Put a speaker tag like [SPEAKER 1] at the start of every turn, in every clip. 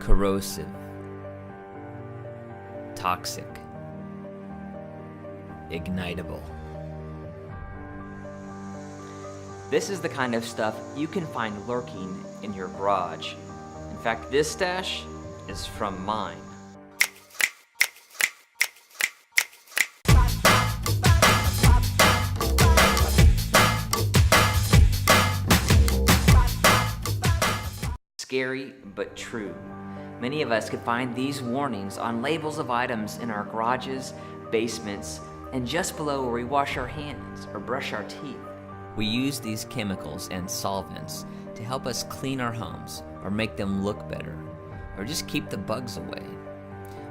[SPEAKER 1] corrosive, toxic, ignitable.
[SPEAKER 2] This is the kind of stuff you can find lurking in your garage. In fact, this stash is from mine. Scary but true. Many of us could find these warnings on labels of items in our garages, basements, and just below where we wash our hands or brush our teeth.
[SPEAKER 1] We use these chemicals and solvents to help us clean our homes or make them look better, or just keep the bugs away.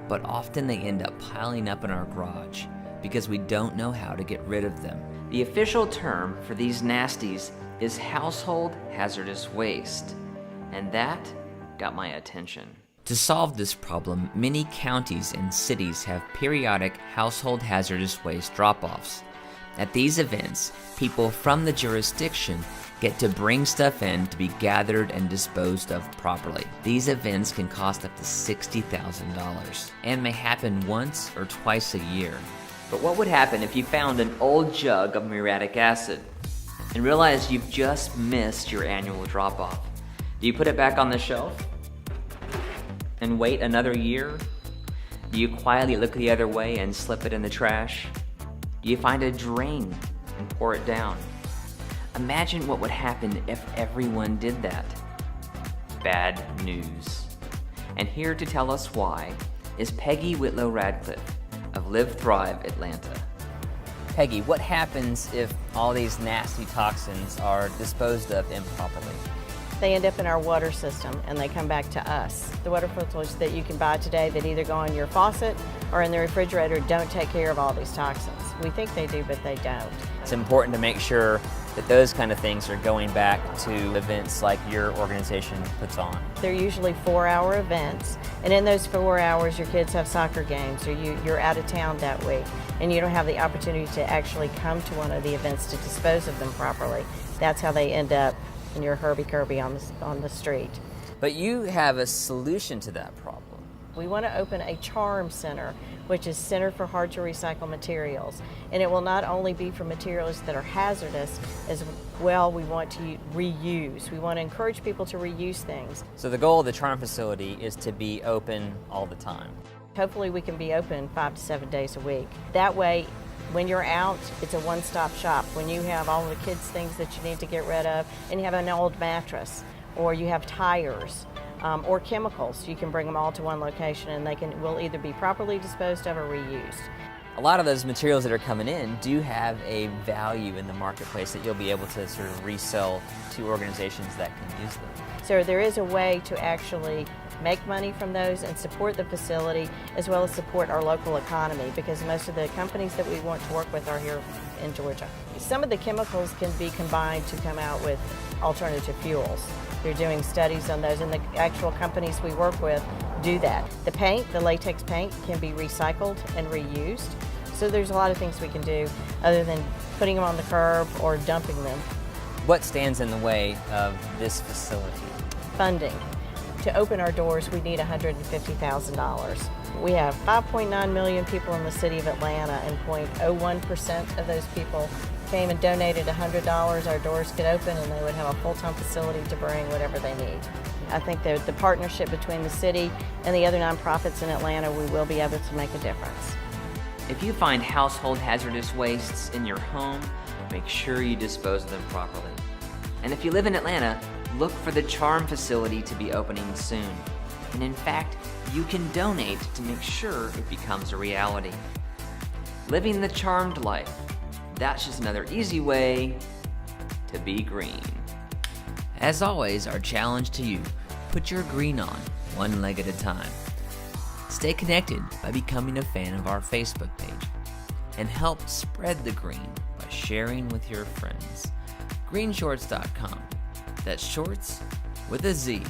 [SPEAKER 1] But often they end up piling up in our garage because we don't know how to get rid of them.
[SPEAKER 2] The official term for these nasties is household hazardous waste, and that got my attention.
[SPEAKER 1] To solve this problem, many counties and cities have periodic household hazardous waste drop-offs. At these events, people from the jurisdiction get to bring stuff in to be gathered and disposed of properly. These events can cost up to $60,000 and may happen once or twice a year.
[SPEAKER 2] But what would happen if you found an old jug of muriatic acid and realized you've just missed your annual drop-off? Do you put it back on the shelf and wait another year? Do you quietly look the other way and slip it in the trash? Do you find a drain and pour it down? Imagine what would happen if everyone did that. Bad news. And here to tell us why is Peggy Whitlow Radcliffe of Live Thrive Atlanta.
[SPEAKER 3] Peggy, what happens if all these nasty toxins are disposed of improperly?
[SPEAKER 4] They end up in our water system and they come back to us. The water filters that you can buy today that either go on your faucet or in the refrigerator don't take care of all these toxins. We think they do, but they don't.
[SPEAKER 3] It's important to make sure that those kind of things are going back to events like your organization puts on.
[SPEAKER 4] They're usually 4-hour events, and in those 4 hours your kids have soccer games or you're out of town that week and you don't have the opportunity to actually come to one of the events to dispose of them properly. That's how they end up in your Herbie-Kirby on the street.
[SPEAKER 3] But you have a solution to that problem.
[SPEAKER 4] We want to open a CHaRM center, which is Center for Hard to Recycle Materials. And it will not only be for materials that are hazardous, as well we want to reuse. We want to encourage people to reuse things.
[SPEAKER 3] So the goal of the CHaRM facility is to be open all the time.
[SPEAKER 4] Hopefully we can be open 5 to 7 days a week. That way, when you're out, it's a one-stop shop. When you have all the kids' things that you need to get rid of, and you have an old mattress, or you have tires, or chemicals, you can bring them all to one location and will either be properly disposed of or reused.
[SPEAKER 3] A lot of those materials that are coming in do have a value in the marketplace that you'll be able to sort of resell to organizations that can use them.
[SPEAKER 4] So there is a way to actually make money from those and support the facility as well as support our local economy, because most of the companies that we want to work with are here in Georgia. Some of the chemicals can be combined to come out with alternative fuels. They're doing studies on those, and the actual companies we work with do that. The paint, the latex paint, can be recycled and reused. So there's a lot of things we can do other than putting them on the curb or dumping them.
[SPEAKER 3] What stands in the way of this facility?
[SPEAKER 4] Funding. To open our doors, we need $150,000. We have 5.9 million people in the city of Atlanta, and 0.01% of those people came and donated $100. Our doors could open and they would have a full-time facility to bring whatever they need. I think that the partnership between the city and the other nonprofits in Atlanta, we will be able to make a difference.
[SPEAKER 2] If you find household hazardous wastes in your home, make sure you dispose of them properly. And if you live in Atlanta, look for the CHaRM facility to be opening soon. And in fact, you can donate to make sure it becomes a reality. Living the charmed life, that's just another easy way to be green.
[SPEAKER 1] As always, our challenge to you, put your green on, one leg at a time. Stay connected by becoming a fan of our Facebook page, and help spread the green by sharing with your friends. greenshorts.com. That's shorts with a Z.